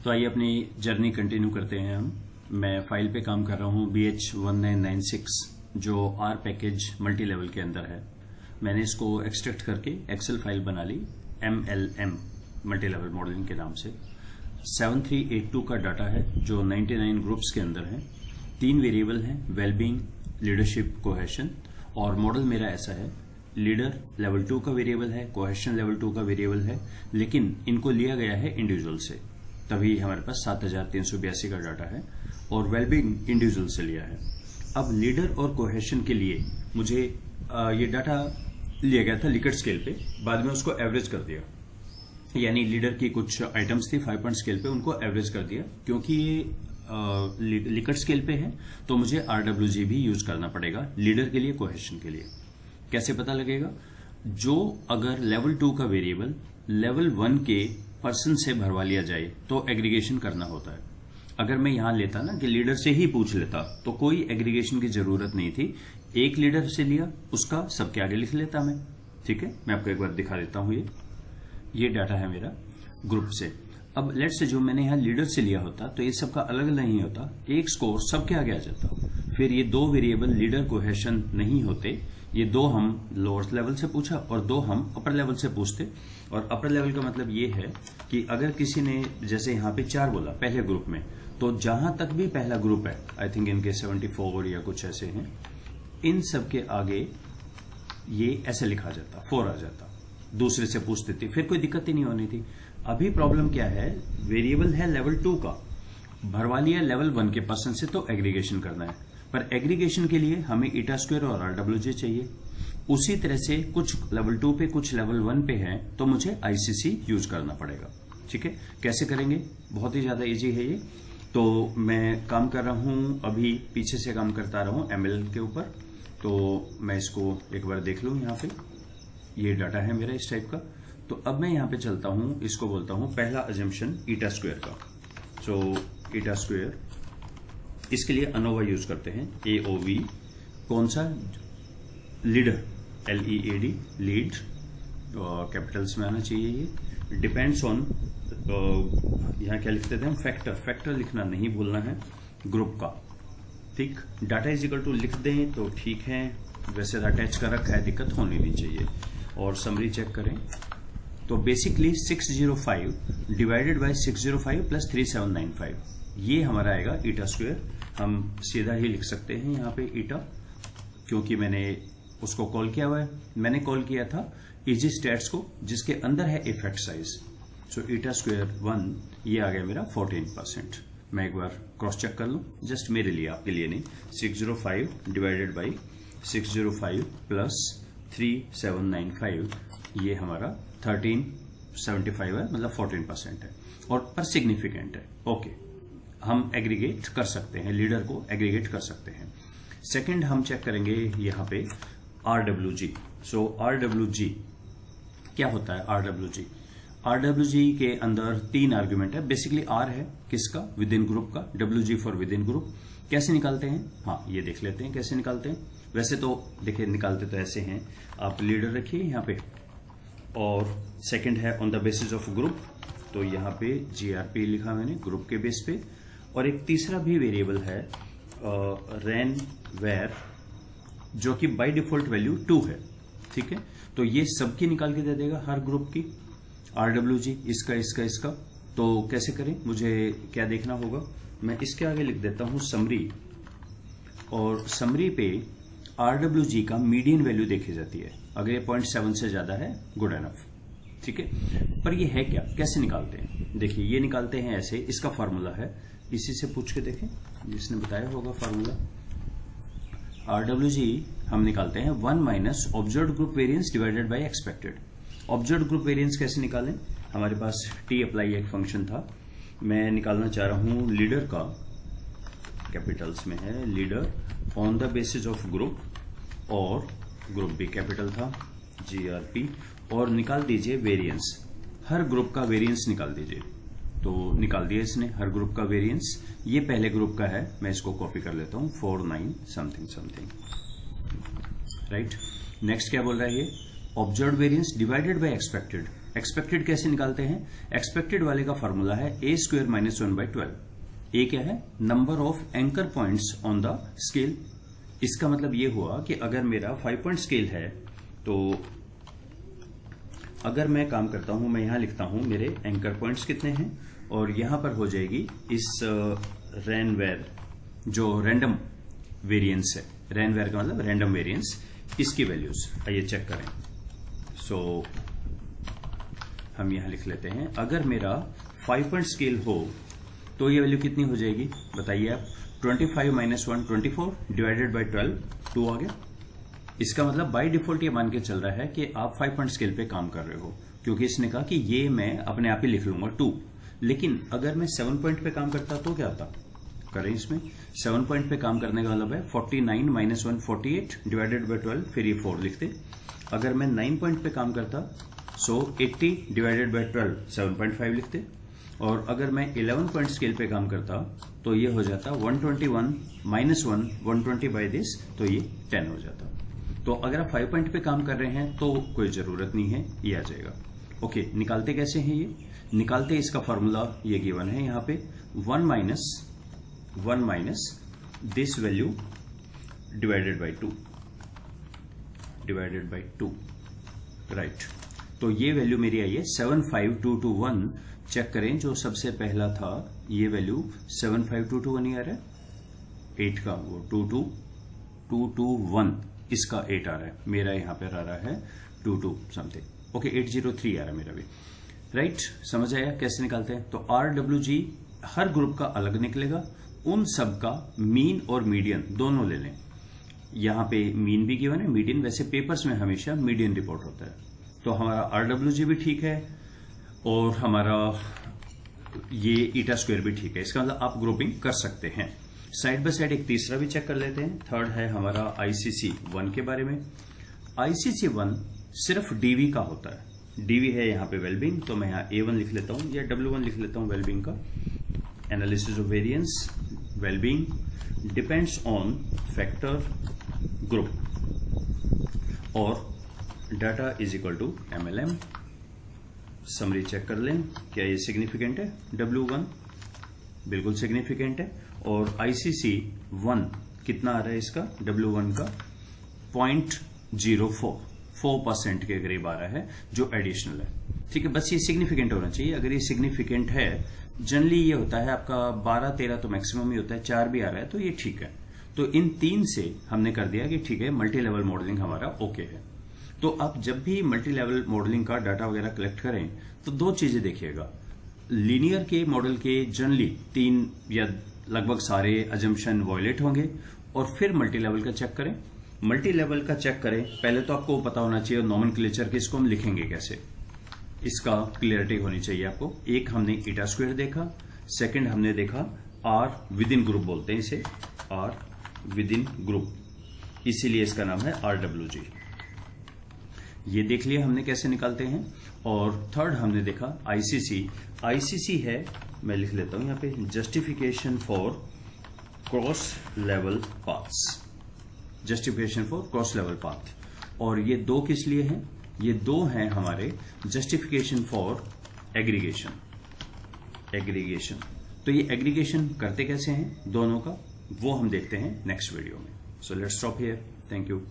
तो आइए अपनी जर्नी कंटिन्यू करते हैं हम। मैं फाइल पे काम कर रहा हूँ BH1996 जो आर पैकेज मल्टी लेवल के अंदर है। मैंने इसको एक्सट्रैक्ट करके एक्सेल फाइल बना ली MLM मल्टी लेवल मॉडलिंग के नाम से। 7382 का डाटा है जो 99 ग्रुप्स के अंदर है। 3 वेरिएबल हैं, वेलबींग, लीडरशिप, कोहेशन। और मॉडल मेरा ऐसा है, लीडर लेवल 2 का वेरिएबल है, कोहेशन लेवल 2 का वेरिएबल है, लेकिन इनको लिया गया है इंडिविजुअल से, तभी हमारे पास 7382 का डाटा है। और वेलबींग इंडिविजुअल से लिया है। अब लीडर और कोहेशन के लिए मुझे ये डाटा लिया गया था लिकर्ट स्केल पे, बाद में उसको एवरेज कर दिया, यानी लीडर की कुछ आइटम्स थी 5 पॉइंट स्केल पे, उनको एवरेज कर दिया। क्योंकि ये लिकर्ट स्केल पे है तो मुझे RWG भी यूज करना पड़ेगा लीडर के लिए, कोहेशन के लिए। कैसे पता लगेगा? जो अगर लेवल 2 का वेरिएबल लेवल 1 के पर्सन से भरवा लिया जाए तो एग्रीगेशन करना होता है। अगर मैं यहां लेता ना कि लीडर से ही पूछ लेता तो कोई एग्रीगेशन की जरूरत नहीं थी। एक लीडर से लिया, उसका सबके आगे लिख लेता मैं। ठीक है, मैं आपको एक बार दिखा देता हूं। ये डाटा है मेरा ग्रुप से। अब लेट से जो मैंने यहां लीडर से लिया होता तो ये सबका अलग अलग नहीं होता, एक स्कोर सबके आगे आ जाता। फिर ये 2 वेरिएबल लीडर कोहेशन नहीं होते, ये 2 हम लोअर लेवल से पूछा और 2 हम अपर लेवल से पूछते। और अपर लेवल का मतलब ये है कि अगर किसी ने जैसे यहां पे 4 बोला पहले ग्रुप में, तो जहां तक भी पहला ग्रुप है, आई थिंक इनके 74 या कुछ ऐसे हैं, इन सब के आगे ये ऐसे लिखा जाता, 4 आ जाता। दूसरे से पूछते थे, फिर कोई दिक्कत ही नहीं होनी थी। अभी प्रॉब्लम क्या है, वेरिएबल है लेवल 2 का, भरवा लिया लेवल 1 के पर्सन से, तो एग्रीगेशन करना है। पर एग्रीगेशन के लिए हमें ईटा स्क्वायर और RWG चाहिए। उसी तरह से कुछ लेवल 2 पे कुछ लेवल 1 पे है, तो मुझे ICC यूज करना पड़ेगा। ठीक है, कैसे करेंगे? बहुत ही ज्यादा इजी है ये। तो मैं काम कर रहा हूं, अभी पीछे से काम करता रहा हूं ML के ऊपर। तो मैं इसको एक बार देख लूं। यहाँ पे ये डाटा है मेरा इस टाइप का। तो अब मैं यहाँ पे चलता हूं, इसको बोलता हूं पहला अजम्पशन ईटा स्क्वायर का। सो ईटा स्क्वायर, इसके लिए अनोवा यूज करते हैं, AOV। कौन सा? लीडर, LEAD, लीड, कैपिटल्स में आना चाहिए ये। डिपेंड्स ऑन, यहाँ क्या लिखते थे हम? फैक्टर लिखना नहीं भूलना है ग्रुप का। ठीक, डाटा इज इक्वल टू लिख दें तो ठीक है, वैसे अटैच कर रखा है, दिक्कत होनी नहीं चाहिए। और समरी चेक करें तो बेसिकली 605 डिवाइडेड बाय 605 प्लस 3795, ये हमारा आएगा ईटा स्क्वायर। हम सीधा ही लिख सकते हैं यहाँ पे ईटा, क्योंकि मैंने उसको कॉल किया हुआ है। मैंने कॉल किया था इजी स्टैट्स को, जिसके अंदर है इफेक्ट साइज। सो ईटा स्क्वायर 1, ये आ गया मेरा 14%। मैं एक बार क्रॉस चेक कर लूं, जस्ट मेरे लिए, आपके लिए नहीं। 605 डिवाइडेड बाई 605 प्लस 3795, ये हमारा 1375 है, मतलब 14% है और पर सिग्निफिकेंट है। ओके, हम एग्रीगेट कर सकते हैं, लीडर को एग्रीगेट कर सकते हैं। सेकंड हम चेक करेंगे यहाँ पे RWG। सो RWG क्या होता है? RWG के अंदर 3 आर्ग्यूमेंट है। बेसिकली R है किसका? विद इन ग्रुप का। WG for with in group. कैसे निकालते हैं? हाँ, ये देख लेते हैं कैसे निकालते हैं। वैसे तो देखिए, निकालते तो ऐसे हैं, आप लीडर रखिए यहाँ पे, और सेकंड है on the basis of group, तो यहाँ पे GRP लिखा मैंने ग्रुप के बेस पे। और एक तीसरा भी वेरिएबल है रैन वेयर, जो कि बाय डिफॉल्ट वैल्यू 2 है। ठीक है, तो ये सबकी निकाल के दे देगा हर ग्रुप की। RWG इसका। तो कैसे करें? मुझे क्या देखना होगा? मैं इसके आगे लिख देता हूं समरी, और समरी पे RWG का मीडियन वैल्यू देखी जाती है। अगर ये 0.7 से ज्यादा है, गुड एनफ। ठीक है, पर ये है क्या, कैसे निकालते हैं? देखिए, ये निकालते हैं ऐसे, इसका फॉर्मूला है, इसी से पूछ के देखें, जिसने बताया होगा फॉर्मूला। RWG हम निकालते हैं 1 minus observed group variance divided by expected. Observed group variance कैसे निकालें? हमारे पास T अप्लाई एक फंक्शन था। मैं निकालना चाह रहा हूं लीडर का, कैपिटल्स में है leader, on the basis of group, और ग्रुप भी कैपिटल था, GRP। और निकाल दीजिए वेरिएंस, हर ग्रुप का वेरिएंस निकाल दीजिए। तो निकाल दिया इसने हर ग्रुप का वेरिएंस। ये पहले ग्रुप का है, मैं इसको कॉपी कर लेता हूं, 49 समथिंग। राइट, नेक्स्ट क्या बोल रहा है ये? Observed variance divided by expected. Expected कैसे निकालते हैं? एक्सपेक्टेड वाले का फॉर्मूला है a स्क्वायर माइनस 1/12। ए क्या है? Number of anchor points on the scale. इसका मतलब ये हुआ कि अगर मेरा 5 पॉइंट स्केल है तो अगर मैं काम करता हूं, मैं यहां लिखता हूं मेरे एंकर पॉइंट्स कितने हैं, और यहां पर हो जाएगी इस रैनवेयर जो रैंडम वेरिएंस है, रैनवेयर का मतलब रैंडम वेरिएंस, इसकी वैल्यूज आइए चेक करें। सो हम यहां लिख लेते हैं, अगर मेरा 5 पॉइंट स्केल हो तो ये वैल्यू कितनी हो जाएगी बताइए आप? 25 माइनस 1 24 डिवाइडेड बाई 12 2 आ गया। इसका मतलब बाय डिफॉल्ट ये मान के चल रहा है कि आप 5 पॉइंट स्केल पे काम कर रहे हो, क्योंकि इसने कहा कि ये मैं अपने आप ही लिख लूंगा 2। लेकिन अगर मैं 7 पॉइंट पे काम करता तो क्या आता? करें इसमें 7 पॉइंट पे काम करने का मतलब है 49 माइनस 1 48 डिवाइडेड बाई 12, फिर ये 4 लिखते। अगर मैं 9 पॉइंट पे काम करता सो 80 डिवाइडेड बाई 12 7.5 लिखते। और अगर मैं 11 पॉइंट स्केल पे काम करता तो ये हो जाता 121 माइनस 1 120 बाई दिस, तो ये 10 हो जाता। तो अगर आप 5 पॉइंट पे काम कर रहे हैं तो कोई जरूरत नहीं है, ये आ जाएगा। ओके, निकालते कैसे हैं ये? निकालते इसका फॉर्मूला ये गिवन है यहां पे 1 minus this value divided by 2 right. तो ये वैल्यू मेरी आई है 75221। चेक करें, जो सबसे पहला था ये वैल्यू 75221 ही आ रहा है, 8 का वो 22221, इसका 8 आ रहा है, मेरा यहां पर आ रहा है 22 समथिंग। ओके, 803 आ रहा है मेरा भी, राइट। समझ आया कैसे निकालते हैं? तो RWG हर ग्रुप का अलग निकलेगा, उन सब का मीन और मीडियन दोनों ले लें। यहां पे मीन भी गिवन है, मीडियन वैसे पेपर्स में हमेशा मीडियन रिपोर्ट होता है। तो हमारा RWG भी ठीक है और हमारा ये ईटा स्क्वायर भी ठीक है। इसका मतलब आप ग्रुपिंग कर सकते हैं। साइड बाय साइड एक तीसरा भी चेक कर लेते हैं। थर्ड है हमारा ICC1 के बारे में। ICC1 सिर्फ DV का होता है। DV है यहाँ पे वेलबींग, तो मैं यहाँ A1 लिख लेता हूँ या W1 लिख लेता हूँ वेलबींग का। Analysis of variance wellbeing depends on factor group और data is equal to MLM। Summary check कर लें, क्या ये सिग्निफिकेंट है? W1 बिल्कुल सिग्निफिकेंट है। और ICC1 कितना आ रहा है इसका? W1 का 0.04% के करीब आ रहा है, जो एडिशनल है। ठीक है, बस ये सिग्निफिकेंट होना चाहिए। अगर ये सिग्निफिकेंट है, जनरली ये होता है आपका 12-13 तो मैक्सिमम ही होता है, 4 भी आ रहा है तो ये ठीक है। तो इन 3 से हमने कर दिया कि ठीक है, मल्टी लेवल मॉडलिंग हमारा ओके है। तो आप जब भी मल्टी लेवल मॉडलिंग का डाटा वगैरह कलेक्ट करें तो 2 चीजें देखिएगा। लीनियर के मॉडल के जनरली 3 या लगभग सारे अजम्पशन वॉयलेट होंगे, और फिर मल्टी लेवल का चेक करें। मल्टी लेवल का चेक करें, पहले तो आपको पता होना चाहिए नॉमेनक्लेचर कि इसको हम लिखेंगे कैसे, इसका क्लियरिटी होनी चाहिए आपको। एक हमने ईटा स्क्वायर देखा, सेकंड हमने देखा R विद इन ग्रुप, बोलते हैं इसे R विद इन ग्रुप, इसीलिए इसका नाम है RWG। ये देख लिया हमने कैसे निकालते हैं। और थर्ड हमने देखा ICC है, मैं लिख लेता हूं यहां पे, justification for cross level paths, justification for cross level path. और ये 2 किस लिए हैं? ये 2 हैं हमारे जस्टिफिकेशन फॉर एग्रीगेशन। तो ये एग्रीगेशन करते कैसे हैं दोनों का, वो हम देखते हैं नेक्स्ट वीडियो में। So let's stop here, thank you.